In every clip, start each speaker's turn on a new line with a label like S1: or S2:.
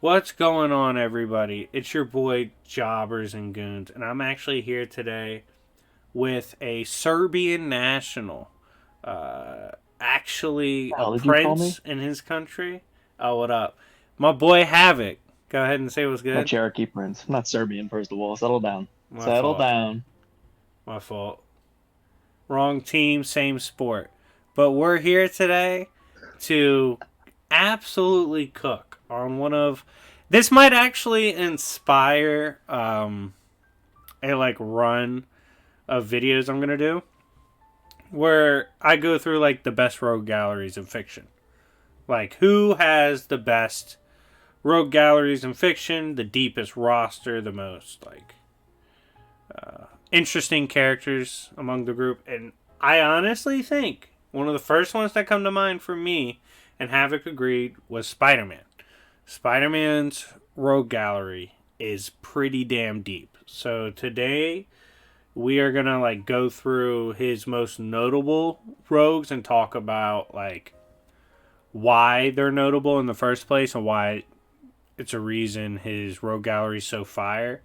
S1: What's going on, everybody? It's your boy Jobbers and Goons, and I'm actually here today with a Serbian national, actually
S2: The
S1: a
S2: hell did you call me?
S1: prince in his country. Oh, what up? My boy Havoc. Go ahead and say what's
S2: I'm a
S1: good.
S2: Cherokee prince. I'm not Serbian, first of all. Settle down.
S1: My
S2: Settle
S1: fault.
S2: down.
S1: My fault. Wrong team, same sport. But we're here today to absolutely cook on one of. This might actually inspire a run of videos I'm gonna do where I go through like the best rogue galleries in fiction. Like who has the best rogue galleries in fiction, the deepest roster, the most interesting characters among the group. And I honestly think one of the first ones that come to mind for me, and Havoc agreed, was Spider-Man. Spider-Man's rogue gallery is pretty damn deep. So today we are gonna go through his most notable rogues and talk about why they're notable in the first place and why it's a reason his rogue gallery is so fire.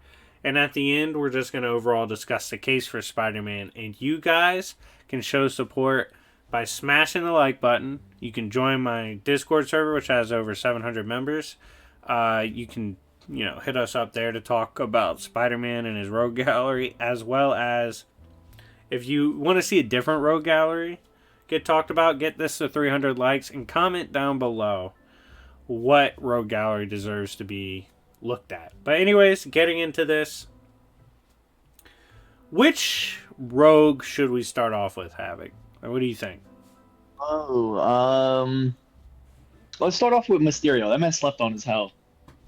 S1: And at the end, we're just gonna overall discuss the case for Spider-Man. And you guys can show support by smashing the like button. You can join my Discord server, which has over 700 members. You can hit us up there to talk about Spider-Man and his rogue gallery, as well as if you want to see a different rogue gallery get talked about, get this to 300 likes and comment down below what rogue gallery deserves to be looked at. But anyways, getting into this, which rogue should we start off with, Havoc? What do you think?
S2: Oh, let's start off with Mysterio. That man slept on his hell.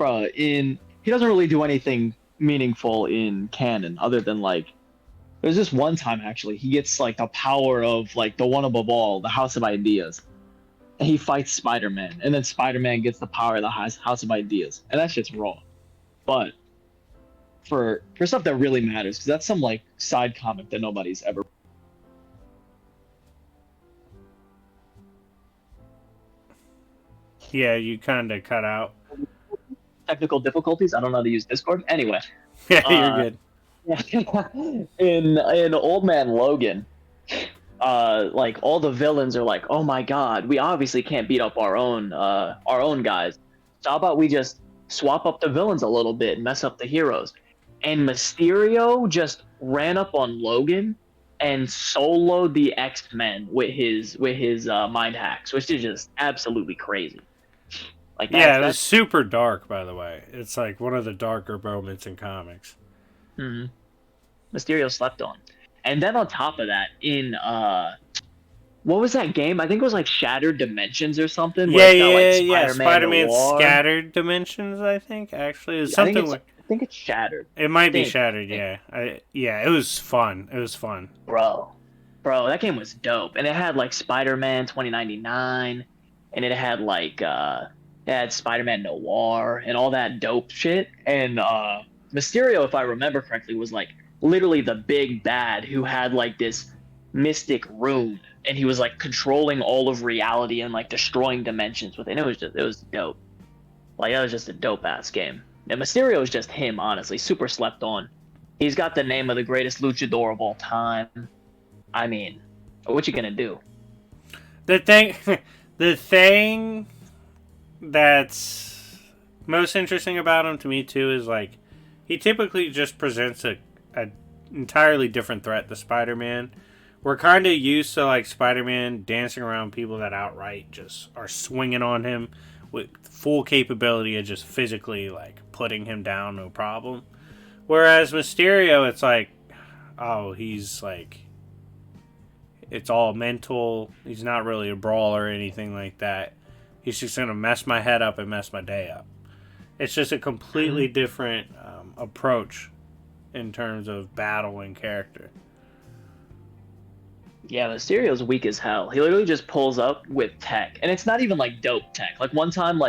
S2: Bruh, he doesn't really do anything meaningful in canon other than there's this one time actually he gets the power of the one above all, the House of Ideas. And he fights Spider-Man, and then Spider-Man gets the power of the House of Ideas. And that shit's raw. But for stuff that really matters, because that's some side comic that nobody's ever.
S1: Yeah, you kind of cut out.
S2: Technical difficulties. I don't know how to use Discord. Anyway,
S1: Yeah, you're
S2: uh,
S1: good.
S2: in Old Man Logan, all the villains are like, oh my god, we obviously can't beat up our own guys. So how about we just swap up the villains a little bit and mess up the heroes? And Mysterio just ran up on Logan and soloed the X-Men with his mind hacks, which is just absolutely crazy. Like
S1: Yeah,
S2: that's
S1: it was
S2: that's
S1: super dark, by the way. It's like one of the darker moments in comics.
S2: mhm. Mysterio slept on. And then on top of that, in what was that game? I think it was Shattered Dimensions or something, where
S1: Yeah,
S2: it's got
S1: yeah, yeah.
S2: Spider-Man
S1: Spider-Man
S2: Noir.
S1: Scattered Dimensions, I think. Actually, it's
S2: I think
S1: something
S2: it's
S1: like
S2: I think it's Shattered.
S1: it
S2: I
S1: might be
S2: think,
S1: Shattered. Yeah, yeah. It was fun. It was fun.
S2: bro, bro, that game was dope, and it had Spider-Man 2099, and it had Spider-Man Noir and all that dope shit. And Mysterio, if I remember correctly, was literally the big bad who had this mystic rune, and he was controlling all of reality and destroying dimensions with it. And it was dope. That was just a dope ass game. And Mysterio is just him, honestly, super slept on. He's got the name of the greatest luchador of all time. I mean, what you gonna do?
S1: The thing, the thing that's most interesting about him to me too is he typically just presents a entirely different threat to Spider-Man. We're kind of used to Spider-Man dancing around people that outright just are swinging on him with full capability of just physically putting him down, no problem. Whereas Mysterio, it's oh, he's it's all mental. He's not really a brawler or anything like that. He's just gonna mess my head up and mess my day up. It's just a completely different approach in terms of battle and character.
S2: Yeah, Mysterio's weak as hell. He literally just pulls up with tech, and it's not even dope tech. One time,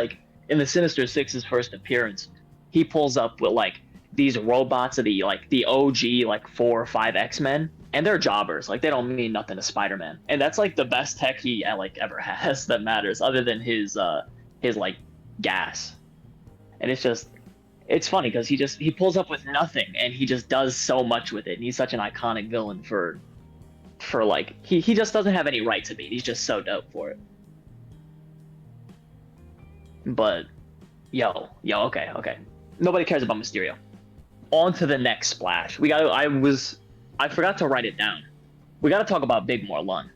S2: in the Sinister Six's first appearance, he pulls up with these robots of the OG 4 or 5 X-Men, and they're jobbers. They don't mean nothing to Spider-Man, and that's the best tech he ever has that matters, other than his gas. and it's funny because he pulls up with nothing and he just does so much with it. And he's such an iconic villain for like he just doesn't have any right to be. He's just so dope for it. But okay. Nobody cares about Mysterio. On to the next splash. I forgot to write it down. We got to talk about Big Morlun.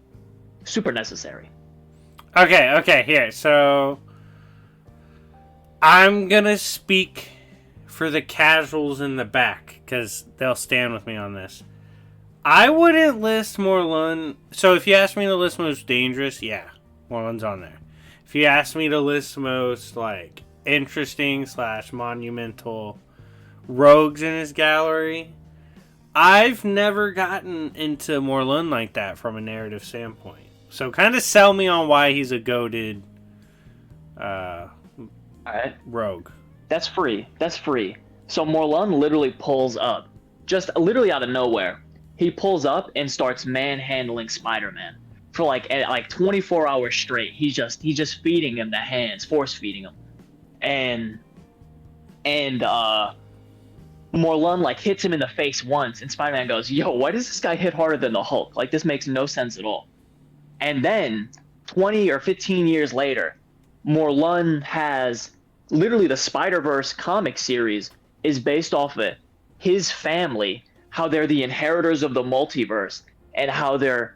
S2: Super necessary.
S1: Okay, here. So I'm gonna speak for the casuals in the back because they'll stand with me on this. I wouldn't list Morlun. So if you ask me to list most dangerous, yeah, Morlun's on there. If you ask me to list most like interesting / monumental rogues in his gallery, I've never gotten into Morlun like that from a narrative standpoint. So kind of sell me on why he's a goated
S2: All right.
S1: rogue.
S2: That's free. That's free. So Morlun literally pulls up, just literally out of nowhere. He pulls up and starts manhandling Spider-Man for like 24 hours straight. He's just feeding him the hands, force feeding him, and Morlun like hits him in the face once, and Spider-Man goes, "Yo, why does this guy hit harder than the Hulk? Like this makes no sense at all." And then 20 or 15 years later, Morlun has literally the Spider-Verse comic series is based off of his family, how they're the inheritors of the multiverse, and how they're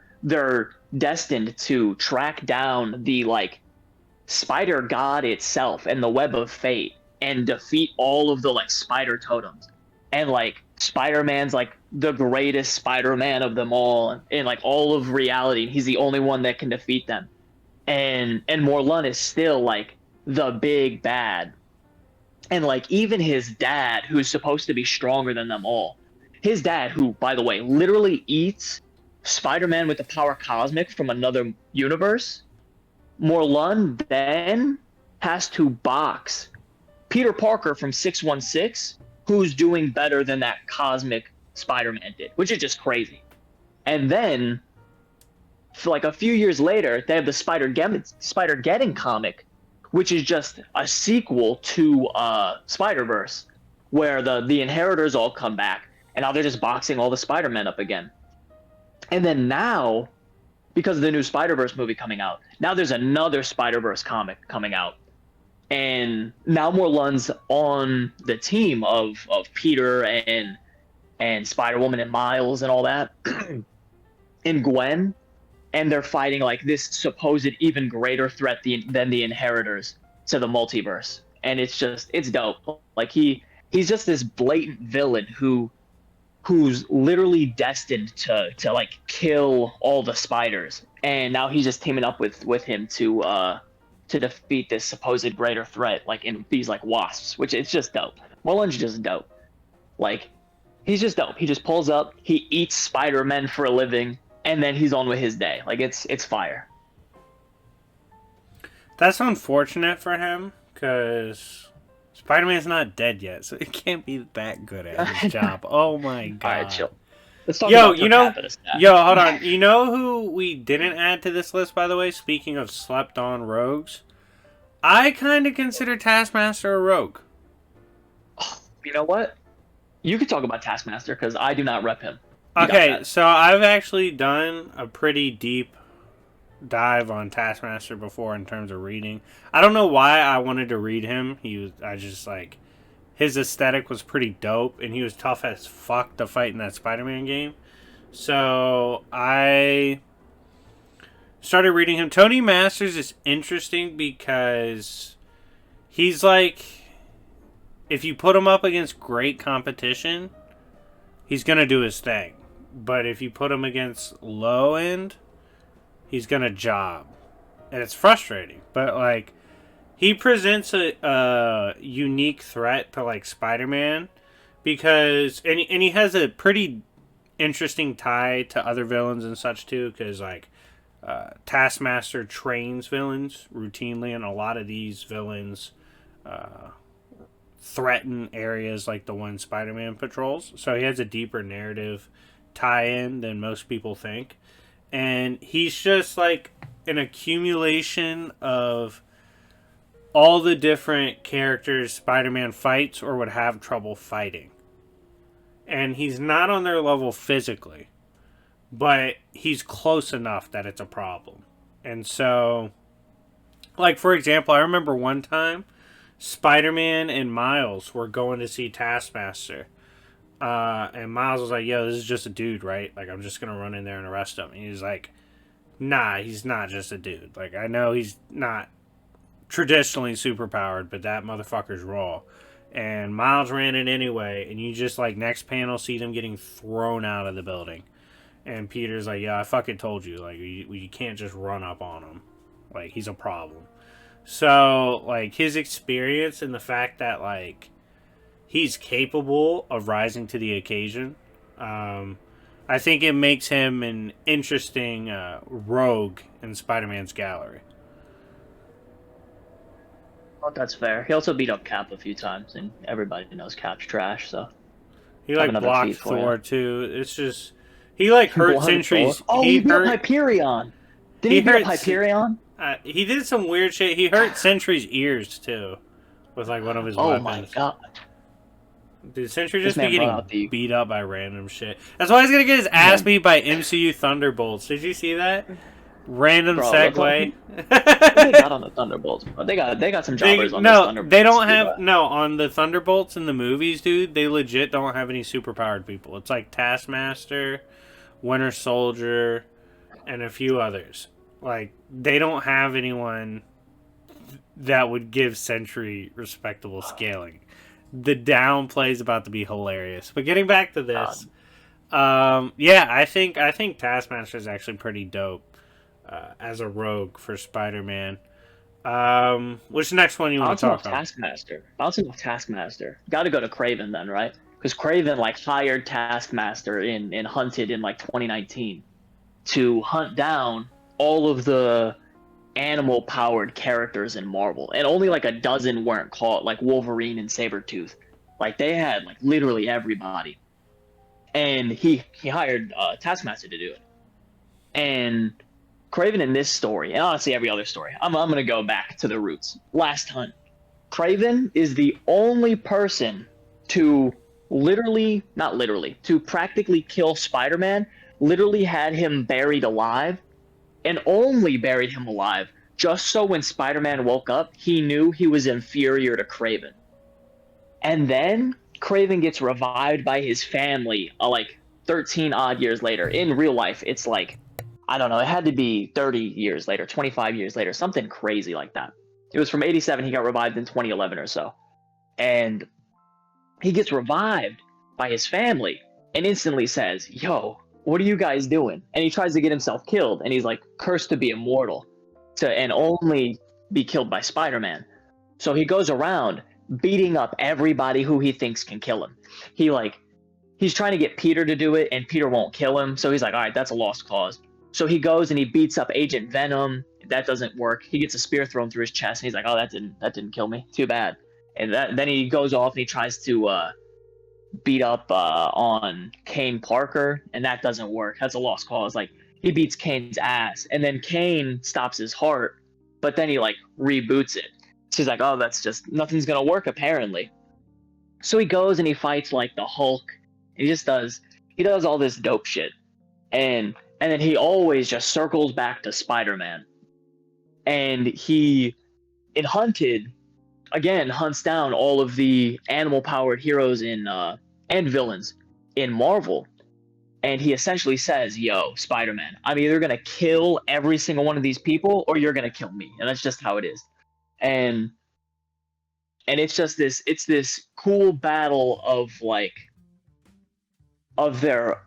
S2: destined to track down the like Spider God itself and the Web of Fate and defeat all of the like Spider totems. And like Spider-Man's like the greatest Spider-Man of them all in like all of reality, and he's the only one that can defeat them. And Morlun is still like the big bad. And like even his dad, who's supposed to be stronger than them all, his dad, who by the way literally eats Spider-Man with the power cosmic from another universe, Morlun then has to box Peter Parker from 616, who's doing better than that cosmic Spider-Man did, which is just crazy. And then, for like a few years later, they have the Spider-Geddon comic, which is just a sequel to Spider-Verse, where the Inheritors all come back, and now they're just boxing all the Spider-Men up again. And then now, because of the new Spider-Verse movie coming out, now there's another Spider-Verse comic coming out. And now Morlun's on the team of Peter and Spider-Woman and Miles and all that, and Gwen, and they're fighting like this supposed even greater threat than the Inheritors to the multiverse. And it's dope. Like he's just this blatant villain who's literally destined to like kill all the spiders, and now he's just teaming up with him to defeat this supposed greater threat, like in these like wasps, which it's just dope. Morlun's just dope. Like he's just dope. He just pulls up, he eats Spider-Men for a living, and then he's on with his day. Like it's fire.
S1: That's unfortunate for him because Spider-Man's not dead yet, so he can't be that good at his job. Oh my god!
S2: All right, chill. Let's talk about
S1: hold on. You know who we didn't add to this list, by the way? Speaking of slept-on rogues, I kind of consider Taskmaster a rogue.
S2: You know what? You could talk about Taskmaster because I do not rep him.
S1: Okay, so I've actually done a pretty deep dive on Taskmaster before in terms of reading. I don't know why I wanted to read him. His aesthetic was pretty dope, and he was tough as fuck to fight in that Spider-Man game. So I started reading him. Tony Masters is interesting because he's like, if you put him up against great competition, he's going to do his thing. But if you put him against low end, he's going to job. And it's frustrating. But like, he presents a unique threat to like Spider-Man because and he has a pretty interesting tie to other villains and such too, because like Taskmaster trains villains routinely, and a lot of these villains threaten areas like the one Spider-Man patrols. So he has a deeper narrative tie-in than most people think, and he's just like an accumulation of all the different characters Spider-Man fights or would have trouble fighting. And he's not on their level physically, but he's close enough that it's a problem. And so, like, for example, I remember one time Spider-Man and Miles were going to see Taskmaster. And Miles was like, yo, this is just a dude, right? Like, I'm just going to run in there and arrest him. And he's like, nah, he's not just a dude. Like, I know he's not traditionally superpowered, but that motherfucker's raw. And Miles ran it anyway, and you just, like, next panel see them getting thrown out of the building. And Peter's like, yeah, I fucking told you. Like, you can't just run up on him. Like, he's a problem. So, like, his experience and the fact that, like, he's capable of rising to the occasion, I think it makes him an interesting rogue in Spider-Man's gallery.
S2: Well, that's fair. He also beat up Cap a few times, and everybody knows Cap's trash, so...
S1: He, like, blocked Thor, too. It's just... He, like, hurt Sentry's...
S2: Oh, he beat up Hyperion! Did he beat up Hyperion?
S1: He did some weird shit. He hurt Sentry's ears, too. With, like, one of his weapons.
S2: Oh, my God.
S1: Dude, Sentry just be getting beat up by random shit. That's why he's gonna get his ass beat by MCU Thunderbolts. Did you see that? Random segue.
S2: They got on the Thunderbolts. They got some jobbers on the Thunderbolts.
S1: No, they don't have... No, on the Thunderbolts in the movies, dude, they legit don't have any superpowered people. It's like Taskmaster, Winter Soldier, and a few others. Like, they don't have anyone that would give Sentry respectable scaling. The downplay is about to be hilarious. But getting back to this, yeah, I think Taskmaster is actually pretty dope as a rogue for Spider-Man. Which next one you want to talk about?
S2: Taskmaster. Bouncing off Taskmaster. Got to go to Kraven then, right? Because Kraven like hired Taskmaster in Hunted in like 2019 to hunt down all of the animal-powered characters in Marvel, and only like a dozen weren't caught, like Wolverine and Sabretooth. Like, they had like literally everybody, and he hired Taskmaster to do it. And Kraven in this story, and honestly every other story, I'm gonna go back to the roots. Last Hunt, Kraven is the only person to to practically kill Spider-Man. Literally had him buried alive, and only buried him alive just so when Spider-Man woke up, he knew he was inferior to Kraven. And then Kraven gets revived by his family like 13 odd years later. In real life, it's like, I don't know, it had to be 30 years later, 25 years later, something crazy like that. It was from 87, he got revived in 2011 or so. And he gets revived by his family and instantly says, yo, what are you guys doing? And he tries to get himself killed, and he's like, cursed to be immortal, and only be killed by Spider-Man. So he goes around beating up everybody who he thinks can kill him. He's trying to get Peter to do it, and Peter won't kill him. So he's like, all right, that's a lost cause. So he goes and he beats up Agent Venom. That doesn't work. He gets a spear thrown through his chest, and he's like, oh, that didn't kill me. Too bad. And then he goes off and he tries to beat up on Kane Parker, and that doesn't work. That's a lost cause. Like, he beats Kane's ass, and then Kane stops his heart, but then he like reboots it. So he's like, oh, that's just nothing's gonna work apparently. So he goes and he fights like the Hulk. He does all this dope shit, and then he always just circles back to Spider-Man. And he, in Hunted, again hunts down all of the animal-powered heroes and villains in Marvel, and he essentially says, yo, Spider-Man, I'm either gonna kill every single one of these people or you're gonna kill me, and that's just how it is. And it's just this cool battle of their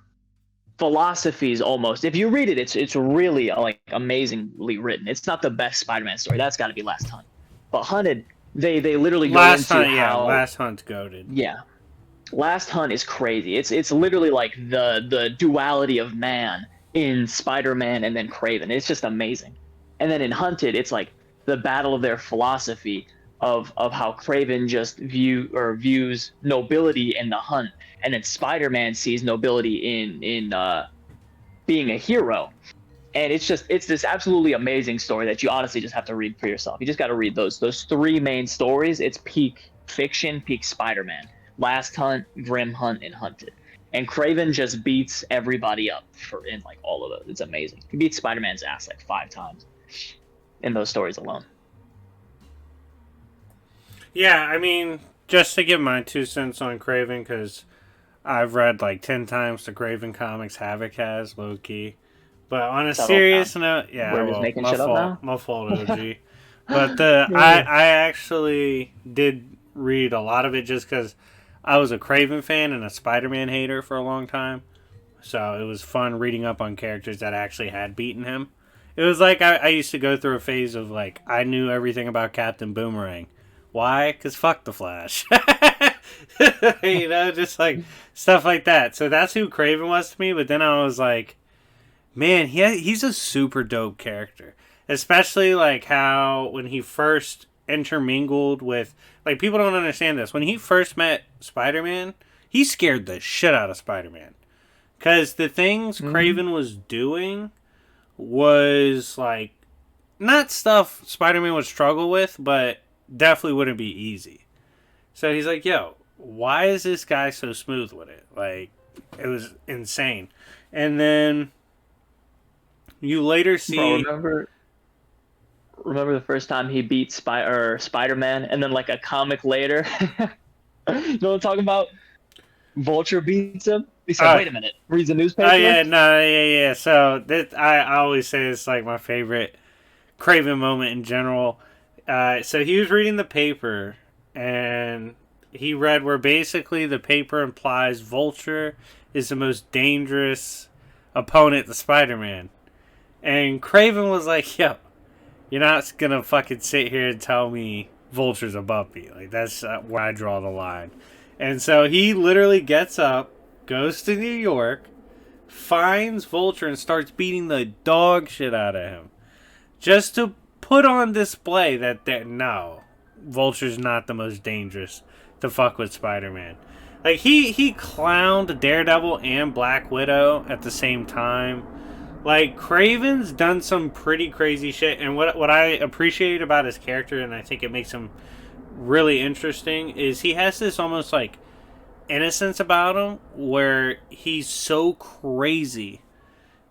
S2: philosophies almost. If you read it, it's really like amazingly written. It's not the best Spider-Man story. That's got to be Last Hunt. But Hunted, they literally go
S1: Last
S2: into
S1: Hunt, how... Yeah, Last Hunt's goated.
S2: Yeah. Last Hunt is crazy. It's literally like the duality of man in Spider-Man and then Kraven. It's just amazing. And then in Hunted, it's like the battle of their philosophy of how Kraven just views nobility in the hunt, and then Spider-Man sees nobility in being a hero. And it's this absolutely amazing story that you honestly just have to read for yourself. You just got to read those three main stories. It's peak fiction, peak Spider-Man. Last Hunt, Grim Hunt, and Hunted. And Craven just beats everybody up for in like all of those. It's amazing. He beats Spider-Man's ass like 5 times in those stories alone.
S1: Yeah, I mean, just to give my 2 cents on Craven, because I've read like 10 times the Craven comics Havoc has, low key. But on a
S2: Settle down.
S1: serious note, yeah,
S2: We're just
S1: well,
S2: making shit up now.
S1: my fault, OG. But I actually did read a lot of it just because I was a Craven fan and a Spider-Man hater for a long time. So it was fun reading up on characters that actually had beaten him. It was like I used to go through a phase of like I knew everything about Captain Boomerang. Why? Because fuck the Flash. You know, just like stuff like that. So that's who Craven was to me. But then I was like, man, he's a super dope character. Especially like how when he first intermingled with like people don't understand this. When he first met Spider-Man, he scared the shit out of Spider-Man. Cause the things Craven was doing was like not stuff Spider-Man would struggle with, but definitely wouldn't be easy. So he's like, yo, why is this guy so smooth with it? Like, it was insane. And then you later see.
S2: Bro, remember the first time he beat Spider-Man, and then like a comic later, you know what I'm talking about? Vulture beats him. He said, "Wait a minute." Reads the newspaper.
S1: Oh yeah, no, yeah. So this, I always say it's like my favorite Craven moment in general. So he was reading the paper, and he read where basically the paper implies Vulture is the most dangerous opponent to Spider-Man. And Craven was like, yo, you're not gonna fucking sit here and tell me Vulture's above me. Like, that's where I draw the line. And so he literally gets up, goes to New York, finds Vulture, and starts beating the dog shit out of him. Just to put on display that no, Vulture's not the most dangerous to fuck with Spider-Man. Like, he clowned Daredevil and Black Widow at the same time. Like, Craven's done some pretty crazy shit, and what I appreciate about his character, and I think it makes him really interesting, is he has this almost, like, innocence about him, where he's so crazy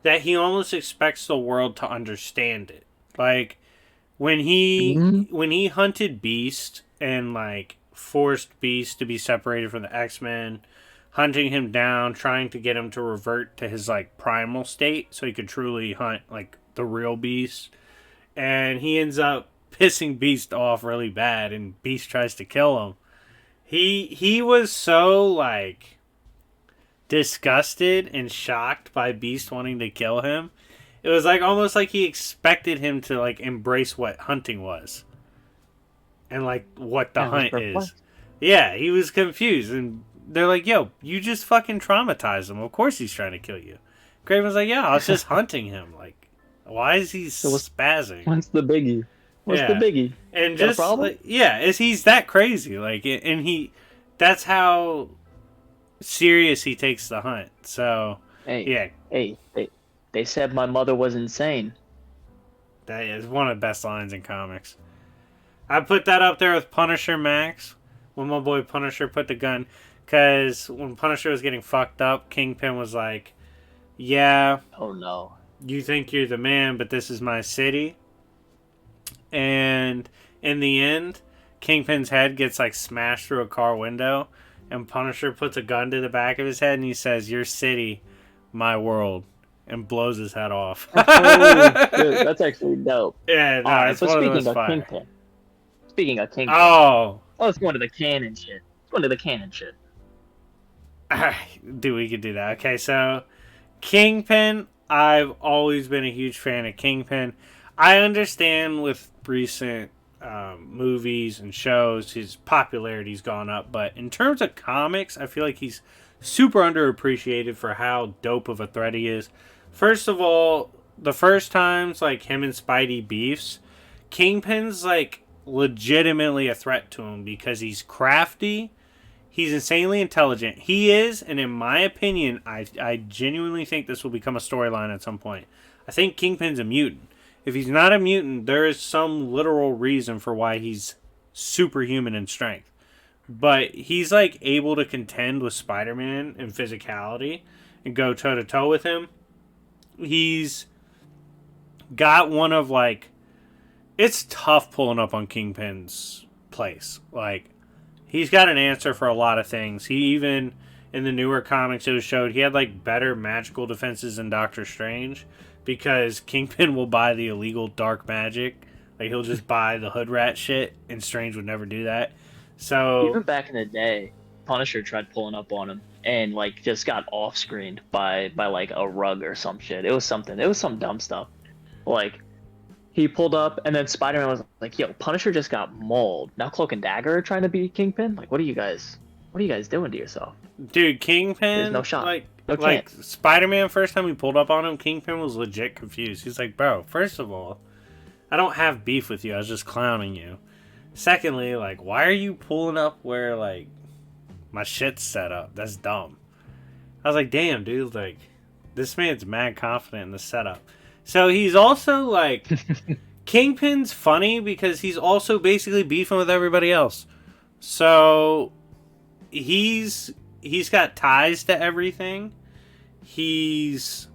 S1: that he almost expects the world to understand it. Like, when he hunted Beast and, like, forced Beast to be separated from the X-Men, hunting him down, trying to get him to revert to his like primal state so he could truly hunt like the real Beast. And he ends up pissing Beast off really bad and Beast tries to kill him. He was so like disgusted and shocked by Beast wanting to kill him. It was like almost like he expected him to like embrace what hunting was. And like what the hunt is. Yeah, he was confused and they're like, yo, you just fucking traumatized him. Of course he's trying to kill you. Craven's like, yeah, I was just hunting him. Like, why is he spazzing?
S2: What's the biggie? What's the biggie?
S1: And just, like, yeah, he's that crazy. Like, and that's how serious he takes the hunt. So,
S2: hey, they said my mother was insane.
S1: That is one of the best lines in comics. I put that up there with Punisher Max. When my boy Punisher put the gun... Because when Punisher was getting fucked up, Kingpin was like, yeah.
S2: Oh, no.
S1: You think you're the man, but this is my city. And in the end, Kingpin's head gets, like, smashed through a car window. And Punisher puts a gun to the back of his head and he says, your city, my world. And blows his head off.
S2: Dude, that's actually dope.
S1: Yeah, no, it's one of those fire.
S2: Speaking of Kingpin.
S1: Oh.
S2: Let's go into the canon shit.
S1: Dude, we could do that. Okay, so Kingpin, I've always been a huge fan of Kingpin. I understand with recent movies and shows, his popularity's gone up, but in terms of comics, I feel like he's super underappreciated for how dope of a threat he is. First of all, the first times like him and Spidey beefs, Kingpin's like legitimately a threat to him because he's crafty. He's insanely intelligent. He is, and in my opinion, I genuinely think this will become a storyline at some point. I think Kingpin's a mutant. If he's not a mutant, there is some literal reason for why he's superhuman in strength. But he's like able to contend with Spider-Man in physicality and go toe to toe with him. He's got one of like, it's tough pulling up on Kingpin's place. Like, he's got an answer for a lot of things. He even, in the newer comics it was showed, he had like better magical defenses than Doctor Strange because Kingpin will buy the illegal dark magic. Like, he'll just buy the hood rat shit, and Strange would never do that. So
S2: even back in the day, Punisher tried pulling up on him and like just got off screened by like a rug or some shit. It was some dumb stuff. Like, he pulled up and then Spider-Man was like, yo, Punisher just got mauled. Now Cloak and Dagger are trying to be Kingpin? Like, what are you guys doing to yourself?
S1: dude, Kingpin,
S2: There's no shot. No
S1: like
S2: chance.
S1: Spider-Man, first time he pulled up on him, Kingpin was legit confused. He's like, bro, first of all, I don't have beef with you. I was just clowning you. Secondly, like, why are you pulling up where, like, my shit's set up? That's dumb. I was like, damn, dude, like, this man's mad confident in the setup. So he's also, like, Kingpin's funny because he's also basically beefing with everybody else. So he's got ties to everything. He's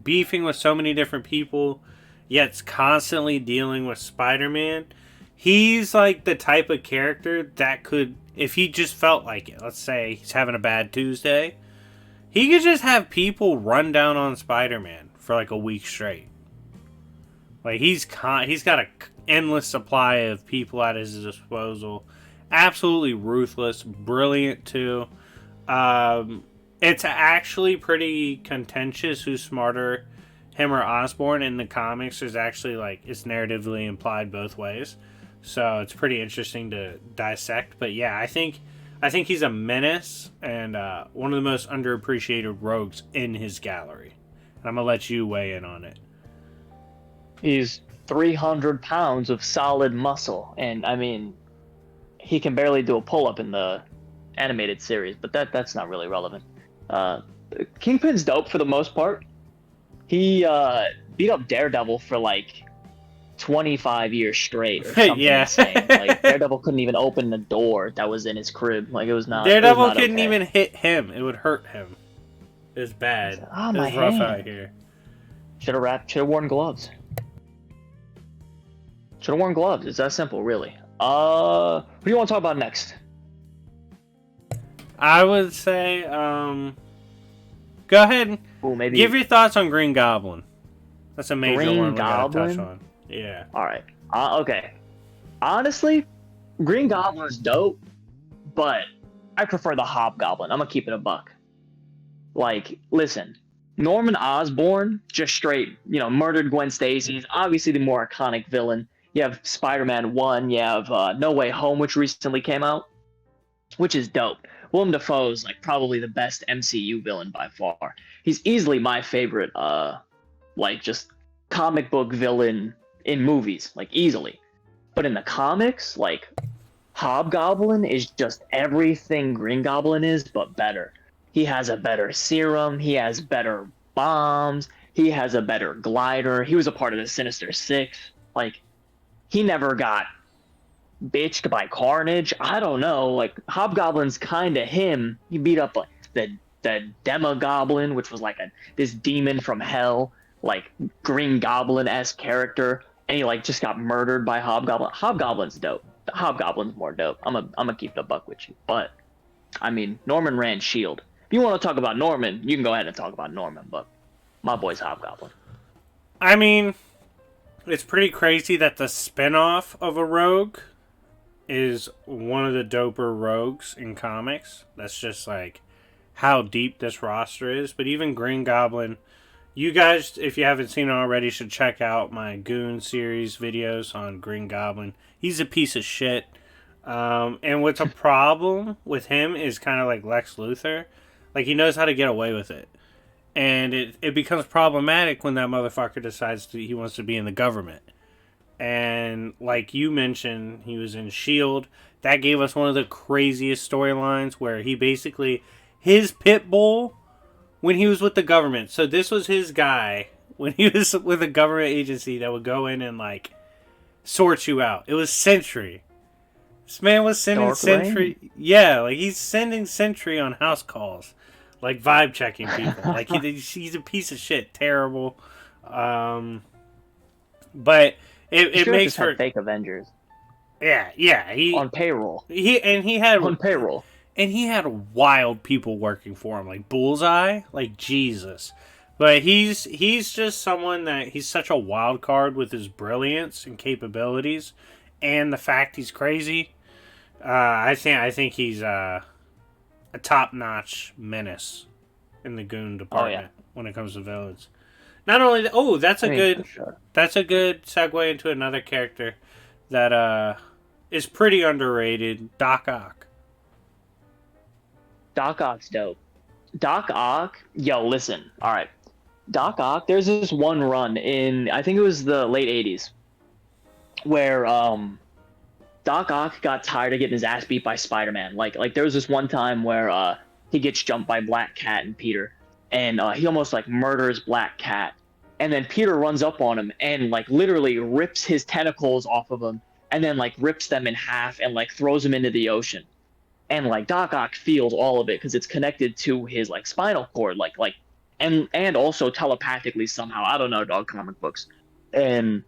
S1: beefing with so many different people, yet constantly dealing with Spider-Man. He's like the type of character that could, if he just felt like it, let's say he's having a bad Tuesday, he could just have people run down on Spider-Man for like a week straight. Like, he's got an endless supply of people at his disposal. Absolutely ruthless, brilliant too. It's actually pretty contentious who's smarter, him or Osborn. In the comics, there's actually, like, it's narratively implied both ways. So it's pretty interesting to dissect. But yeah, I think he's a menace and one of the most underappreciated rogues in his gallery. And I'm going to let you weigh in on it.
S2: He's 300 pounds of solid muscle. And, I mean, he can barely do a pull-up in the animated series, but that's not really relevant. Kingpin's dope for the most part. He beat up Daredevil for, like, 25 years straight or something
S1: yeah.
S2: insane. Like, Daredevil couldn't even open the door that was in his crib. Like, it was not.
S1: Daredevil
S2: it was not
S1: couldn't
S2: okay.
S1: even hit him. It would hurt him. It was bad.
S2: Oh,
S1: it
S2: my
S1: was rough
S2: hand.
S1: out here.
S2: Should have worn gloves. Should have worn gloves. It's that simple, really. Who do you want to talk about next?
S1: I would say, go ahead and
S2: Ooh, maybe
S1: give your thoughts on Green Goblin. That's a major
S2: Green
S1: one we gotta
S2: Goblin?
S1: touch on. Yeah.
S2: All right. Okay. Honestly, Green Goblin is dope, but I prefer the Hobgoblin. I'm gonna keep it a buck. Like, listen, Norman Osborn just straight, murdered Gwen Stacy. He's obviously the more iconic villain. You have Spider-Man 1. You have No Way Home, which recently came out, which is dope. Willem Dafoe's like probably the best MCU villain by far. He's easily my favorite, just comic book villain in movies, like easily. But in the comics, like, Hobgoblin is just everything Green Goblin is, but better. He has a better serum. He has better bombs. He has a better glider. He was a part of the Sinister Six. Like, he never got bitched by Carnage. I don't know. Like, Hobgoblin's kind of him. He beat up like the Demogoblin, which was like this demon from hell, like Green Goblin-esque character, and he like just got murdered by Hobgoblin. Hobgoblin's dope. The Hobgoblin's more dope. I'm gonna keep the buck with you. But I mean, Norman ran Shield. If you want to talk about Norman, you can go ahead and talk about Norman, but my boy's Hobgoblin.
S1: I mean, it's pretty crazy that the spinoff of a rogue is one of the doper rogues in comics. That's just like how deep this roster is. But even Green Goblin, you guys, if you haven't seen it already, should check out my Goon series videos on Green Goblin. He's a piece of shit. And what's a problem with him is kind of like Lex Luthor. Like, he knows how to get away with it. And it becomes problematic when that motherfucker decides he wants to be in the government. And like you mentioned, he was in S.H.I.E.L.D. That gave us one of the craziest storylines where he basically, his pit bull when he was with the government. So this was his guy when he was with a government agency that would go in and like sort you out. It was Sentry. This man was sending
S2: Dark
S1: Sentry.
S2: Reign?
S1: Yeah, like he's sending Sentry on house calls, like vibe checking people. Like he's a piece of shit, terrible. But it makes for
S2: fake Avengers
S1: yeah.
S2: on payroll.
S1: He had
S2: On payroll.
S1: and he had wild people working for him, like Bullseye, like Jesus. But he's just someone that he's such a wild card with his brilliance and capabilities, and the fact he's crazy. I think he's a top notch menace in the goon department when it comes to villains. Not only that's a good segue into another character that is pretty underrated, Doc Ock.
S2: Doc Ock's dope. Doc Ock, yo, listen. All right. Doc Ock, there's this one run in, I think it was the late 80s, where Doc Ock got tired of getting his ass beat by Spider-Man. Like there was this one time where he gets jumped by Black Cat and Peter, and he almost like murders Black Cat. And then Peter runs up on him and like literally rips his tentacles off of him, and then like rips them in half and like throws him into the ocean. And like Doc Ock feels all of it because it's connected to his like spinal cord, and also telepathically somehow. I don't know, dog, comic books. And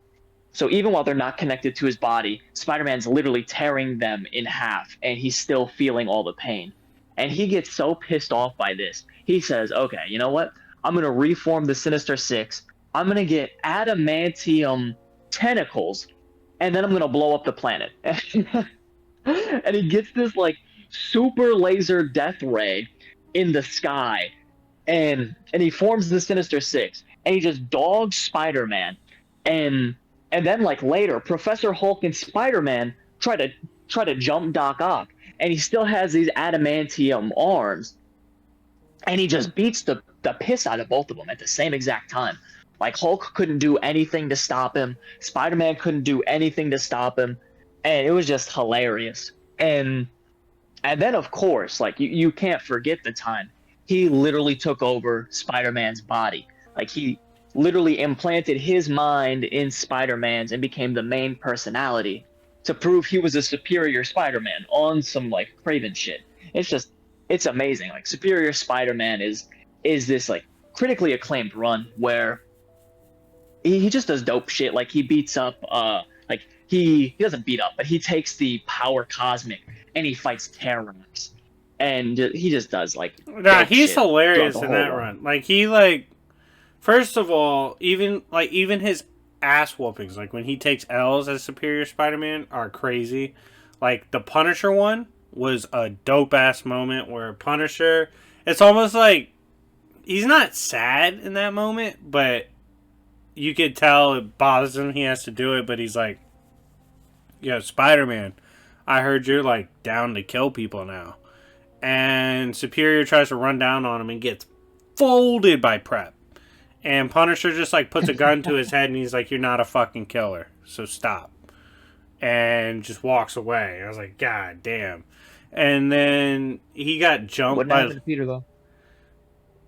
S2: so even while they're not connected to his body, Spider-Man's literally tearing them in half, and he's still feeling all the pain. And he gets so pissed off by this. He says, okay, you know what? I'm going to reform the Sinister Six. I'm going to get adamantium tentacles, and then I'm going to blow up the planet. And he gets this, like, super laser death ray in the sky, and he forms the Sinister Six, and he just dogs Spider-Man. And then, like, later, Professor Hulk and Spider-Man try to jump Doc Ock, and he still has these adamantium arms, and he just beats the piss out of both of them at the same exact time. Like, Hulk couldn't do anything to stop him. Spider-Man couldn't do anything to stop him. And it was just hilarious. And then, of course, like, you can't forget the time he literally took over Spider-Man's body. Like, he literally implanted his mind in Spider-Man's and became the main personality to prove he was a superior Spider-Man on some, like, Craven shit. It's amazing. Like, Superior Spider-Man is this, like, critically acclaimed run where he just does dope shit. Like, he beats up, he doesn't beat up, but he takes the power cosmic and he fights Terrax. And he just does, like,
S1: nah, he's
S2: shit
S1: hilarious
S2: throughout
S1: in
S2: the
S1: that
S2: whole
S1: run. Like, he, like, first of all, even his ass whoopings, like, when he takes L's as Superior Spider-Man, are crazy. Like, the Punisher one was a dope-ass moment where Punisher, it's almost like, he's not sad in that moment, but you could tell it bothers him. He has to do it, but he's like, yo, Spider-Man, I heard you're, like, down to kill people now. And Superior tries to run down on him and gets folded by Prep. And Punisher just, like, puts a gun to his head and he's like, you're not a fucking killer, so stop. And just walks away. I was like, God damn. And then he got jumped
S2: Wouldn't happen to Peter, though.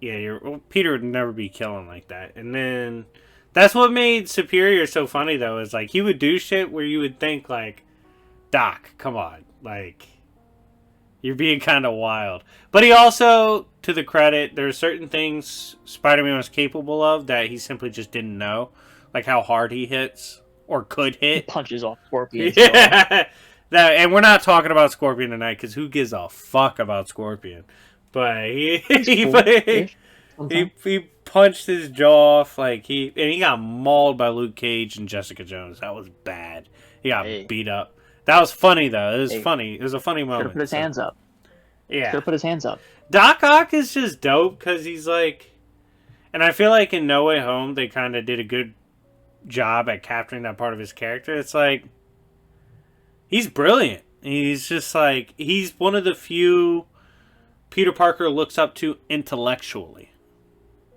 S1: Yeah, Peter would never be killing like that. And then that's what made Superior so funny, though, is like he would do shit where you would think, like, Doc, come on, like, you're being kind of wild. But he also, to the credit, there are certain things Spider-Man was capable of that he simply just didn't know, like how hard he hits or could hit.
S2: He punches off Scorpion.
S1: Yeah. And we're not talking about Scorpion tonight because who gives a fuck about Scorpion? But he punched his jaw off, like, he got mauled by Luke Cage and Jessica Jones. That was bad. He got beat up. That was funny, though. It was funny. It was a funny moment.
S2: Should have put his hands up.
S1: Yeah.
S2: Should have put his hands up.
S1: Doc Ock is just dope because he's like, and I feel like in No Way Home they kind of did a good job at capturing that part of his character. It's like, he's brilliant. He's just like, he's one of the few Peter Parker looks up to intellectually.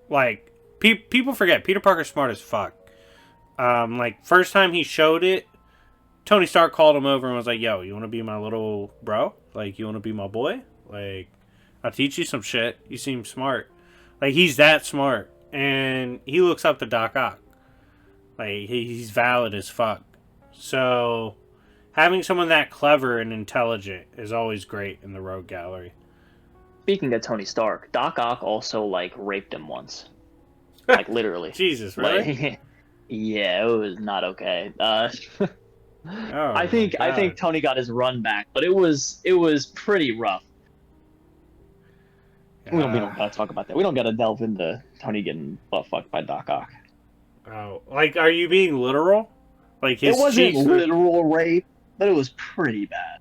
S1: Like, people forget Peter Parker's smart as fuck. Like, first time he showed it, Tony Stark called him over and was like, yo, you want to be my little bro? Like, you want to be my boy? Like, I'll teach you some shit. You seem smart. Like, he's that smart. and he looks up to Doc Ock. Like, he's valid as fuck. So, having someone that clever and intelligent is always great in the Rogue Gallery.
S2: Speaking of Tony Stark, Doc Ock also like raped him once, like literally.
S1: Jesus, really?
S2: Like, yeah, it was not okay.
S1: Oh,
S2: I think Tony got his run back, but it was pretty rough. We don't gotta talk about that. We don't gotta delve into Tony getting butt fucked by Doc Ock.
S1: Oh, like, are you being literal? Like, his
S2: it wasn't
S1: cheeks
S2: literal rape, but it was pretty bad.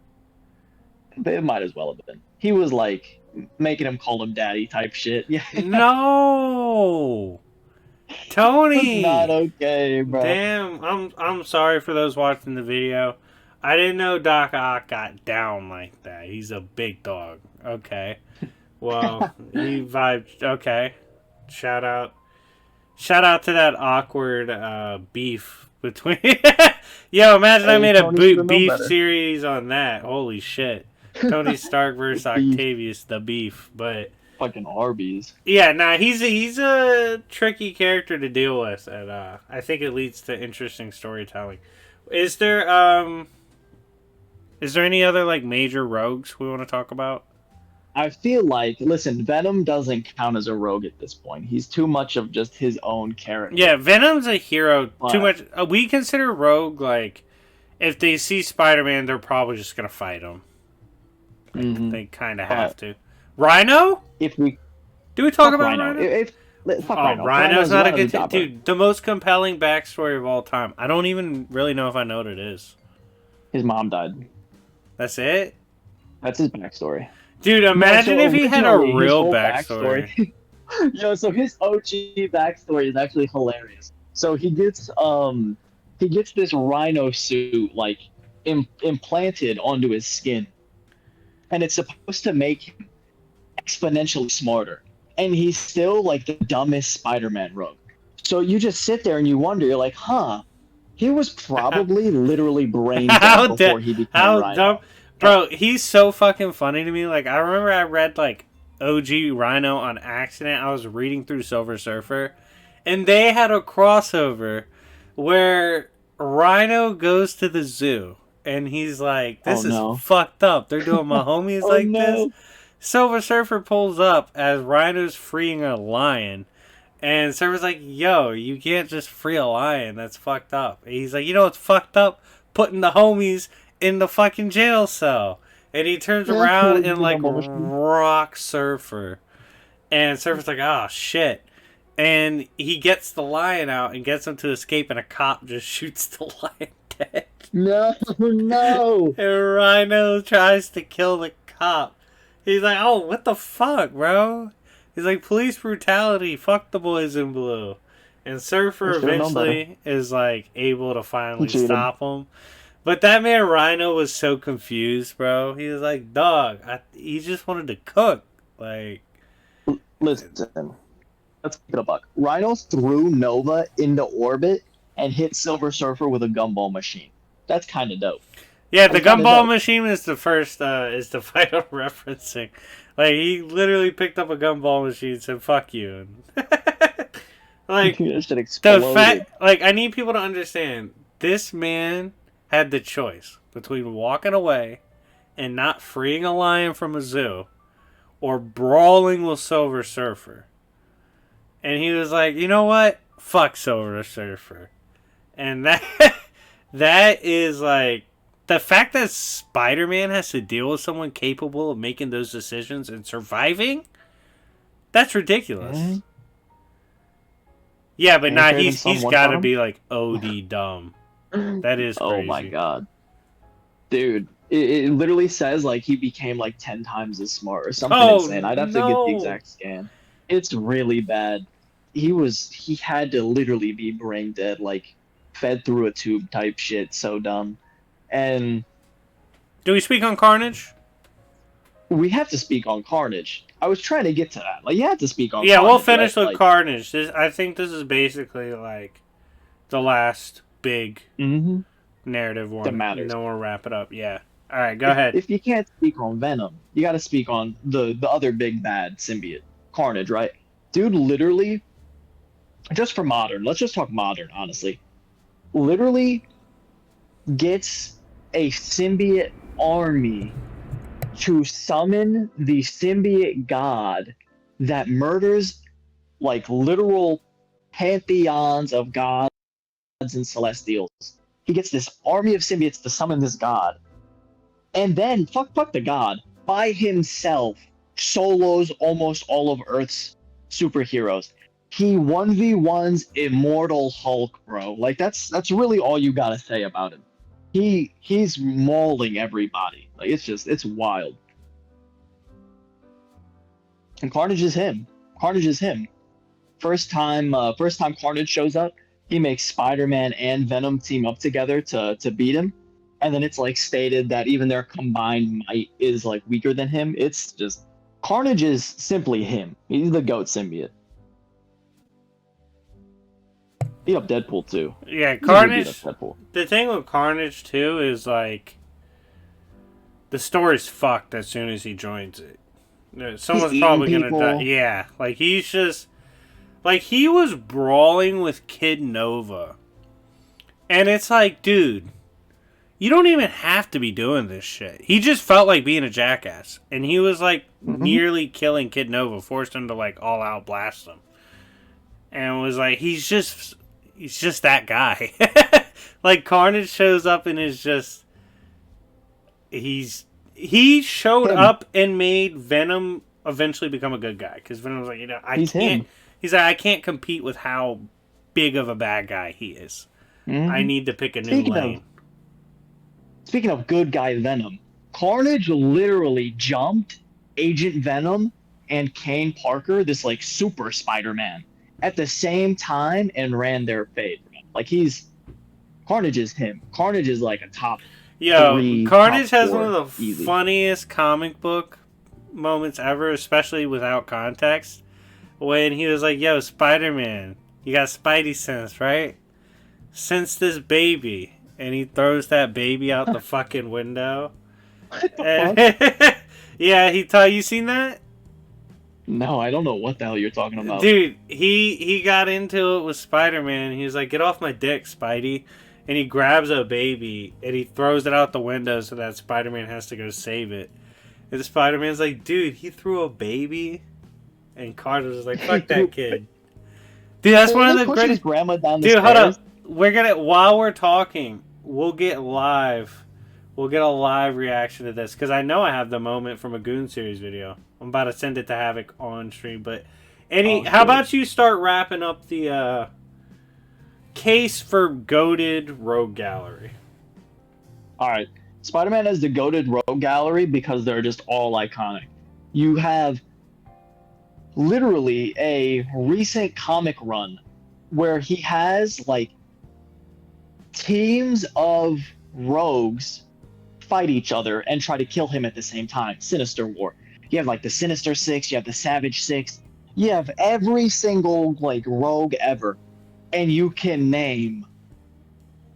S2: It might as well have been. He was like making him call him daddy type shit. Yeah.
S1: No, Tony.
S2: It's not okay, bro.
S1: Damn, I'm sorry for those watching the video. I didn't know Doc Ock got down like that. He's a big dog. Okay. Well, he vibed. Okay. Shout out to that awkward beef between. Yo, imagine I made a beef series on that. Holy shit. Tony Stark versus Octavius, the beef. But
S2: fucking Arby's.
S1: Yeah, nah, he's a tricky character to deal with, and I think it leads to interesting storytelling. Is there any other like major rogues we want to talk about?
S2: I feel like, listen, Venom doesn't count as a rogue at this point. He's too much of just his own character.
S1: Yeah, Venom's a hero. Too much. We consider rogue like if they see Spider-Man, they're probably just gonna fight him. Like, they kind of have to. Rhino?
S2: Do we
S1: talk about Rhino? Rhino's not a good thing. Dude, the most compelling backstory of all time. I don't even really know if I know what it is.
S2: His mom died.
S1: That's it?
S2: That's his backstory.
S1: Dude, imagine if he had a real backstory.
S2: So his OG backstory is actually hilarious. So he gets this rhino suit like implanted onto his skin, and it's supposed to make him exponentially smarter. And he's still like the dumbest Spider-Man rogue. So you just sit there and you wonder, you're like, huh? He was probably literally brain dead before he became Rhino.
S1: Dumb. Bro, he's so fucking funny to me. Like, I remember I read, like, OG Rhino on accident. I was reading through Silver Surfer, and they had a crossover where Rhino goes to the zoo, and he's like, this is fucked up. They're doing my homies this. Silver Surfer pulls up as Rhino's freeing a lion, and Surfer's like, yo, you can't just free a lion. That's fucked up. And he's like, you know what's fucked up? Putting the homies in the fucking jail cell. And he turns around and like rock Surfer. And Surfer's like, oh shit. And he gets the lion out and gets him to escape, and a cop just shoots the lion dead.
S2: No.
S1: And Rhino tries to kill the cop. He's like, oh, what the fuck, bro? He's like, police brutality, fuck the boys in blue. And Surfer eventually is like able to finally stop him. But that man Rhino was so confused, bro. He was like, dog, he just wanted to cook. Like,
S2: listen, let's keep it a buck. Rhino threw Nova into orbit and hit Silver Surfer with a gumball machine. That's kind of dope.
S1: Yeah, the gumball machine is the first, is the fight I'm referencing. Like, he literally picked up a gumball machine and said, fuck you. Like, the fact, like, I need people to understand, this man had the choice between walking away and not freeing a lion from a zoo or brawling with Silver Surfer. And he was like, you know what? Fuck Silver Surfer. And that is like, the fact that Spider-Man has to deal with someone capable of making those decisions and surviving, that's ridiculous. Mm-hmm. Yeah, but he's got to be like OD dumb. That is crazy.
S2: Oh my god. Dude, it literally says like he became like 10 times as smart or something insane. I'd have to get the exact scan. It's really bad. He had to literally be brain dead, like fed through a tube type shit. So dumb. And
S1: do we speak on Carnage?
S2: We have to speak on Carnage. I was trying to get to that. Like, you have to speak on
S1: Carnage. We'll finish with Carnage. I think this is basically like the last big narrative one.
S2: That matters.
S1: And then we'll wrap it up. Yeah. All right, go ahead.
S2: If you can't speak on Venom, you got to speak on the other big bad symbiote, Carnage, right? Dude literally just for modern. Let's just talk modern, honestly. Literally gets a symbiote army to summon the symbiote god that murders like literal pantheons of gods and celestials. He gets this army of symbiotes to summon this god, and then fuck the god by himself solos almost all of Earth's superheroes. He 1v1s Immortal Hulk, bro. Like that's really all you gotta say about him. He's mauling everybody. Like it's wild. And Carnage is him. Carnage is him. First time Carnage shows up, he makes Spider-Man and Venom team up together to beat him. And then it's like stated that even their combined might is like weaker than him. It's just Carnage is simply him. He's the goat symbiote. Beat up Deadpool too.
S1: Yeah,
S2: He's a good beat
S1: Carnage.
S2: up Deadpool.
S1: The thing with Carnage too is like the story's fucked as soon as he joins it. Someone's
S2: He's
S1: probably
S2: eating
S1: gonna
S2: people.
S1: die. Yeah, like he's just like he was brawling with Kid Nova, and it's like, dude, you don't even have to be doing this shit. He just felt like being a jackass, and he was like nearly killing Kid Nova, forced him to like all out blast him, and was like, he's just that guy. Like Carnage shows up and is just he showed
S2: Him.
S1: up and made Venom eventually become a good guy because Venom was like,
S2: He's
S1: can't.
S2: him.
S1: He's like, I can't compete with how big of a bad guy he is. I need to pick a new lane.
S2: Speaking of good guy Venom, Carnage literally jumped Agent Venom and Kane Parker, this like super Spider-Man, at the same time and ran their fade. Like Carnage is him. Carnage is like a top
S1: Yo,
S2: three.
S1: Carnage
S2: top
S1: has
S2: four,
S1: one of the
S2: easy.
S1: funniest comic book moments ever, especially without context. When he was like, yo, Spider-Man, you got Spidey sense, right? Sense this baby. And he throws that baby out the fucking window.
S2: What the fuck?
S1: Yeah, you seen that?
S2: No, I don't know what the hell you're talking about.
S1: Dude, he got into it with Spider-Man. He was like, get off my dick, Spidey. And he grabs a baby and he throws it out the window so that Spider-Man has to go save it. And Spider-Man's like, dude, he threw a baby? And Carter's like, fuck that kid. Dude, that's one of the greatest.
S2: Grandma down the
S1: Dude, hold
S2: stairs.
S1: up. While we're talking, we'll get live. We'll get a live reaction to this because I know I have the moment from a Goon Series video. I'm about to send it to Havoc on stream, but how about you start wrapping up the case for goated Rogue Gallery?
S2: All right, Spider-Man has the goated Rogue Gallery because they're just all iconic. You have literally a recent comic run where he has like teams of rogues fight each other and try to kill him at the same time. Sinister War. You have like the Sinister Six, you have the Savage Six, you have every single like rogue ever, and you can name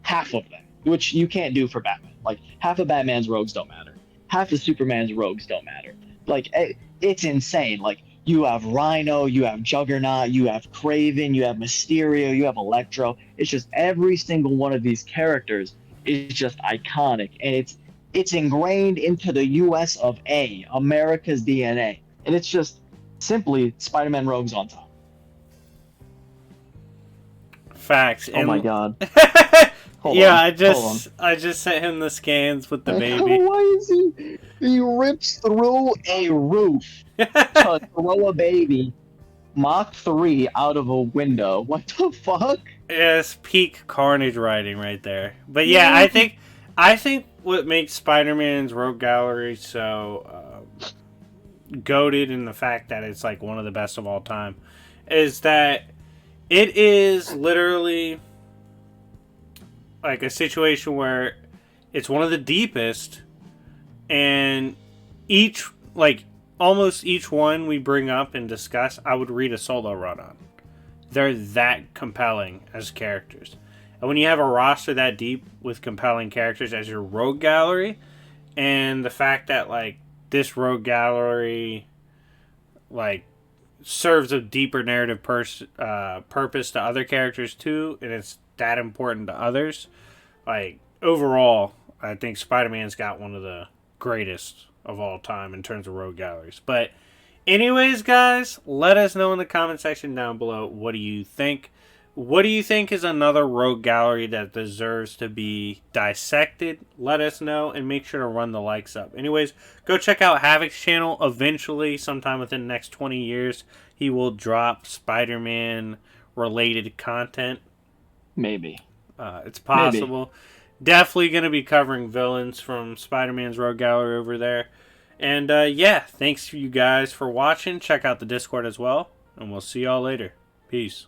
S2: half of them, which you can't do for Batman. Like half of Batman's rogues don't matter, half of Superman's rogues don't matter. Like it's insane. Like you have Rhino, you have Juggernaut, you have Kraven, you have Mysterio, you have Electro. It's just every single one of these characters is just iconic, and it's ingrained into the U.S. of A, America's DNA, and it's just simply Spider-Man rogues on top.
S1: Facts.
S2: Oh my god.
S1: I just sent him the scans with the baby.
S2: Why is he rips through a roof to throw a baby Mach 3 out of a window? What the fuck?
S1: It's peak Carnage writing right there. But yeah, I think what makes Spider-Man's Rogue Gallery so goated in the fact that it's like one of the best of all time is that it is literally like a situation where it's one of the deepest, and almost each one we bring up and discuss, I would read a solo run on. They're that compelling as characters. And when you have a roster that deep with compelling characters as your Rogue Gallery, and the fact that like this Rogue Gallery, like serves a deeper narrative purpose to other characters too, and it's that important to others. Like overall, I think Spider-Man's got one of the greatest of all time in terms of rogue galleries. But anyways, guys, let us know in the comment section down below, what do you think? What do you think is another rogue gallery that deserves to be dissected? Let us know, and make sure to run the likes up. Anyways, go check out Havoc's channel. Eventually, sometime within the next 20 years, he will drop Spider-Man related content.
S2: Maybe.
S1: It's possible. Definitely going to be covering villains from Spider-Man's rogue gallery over there. And yeah, thanks for you guys for watching. Check out the Discord as well, and we'll see y'all later. Peace.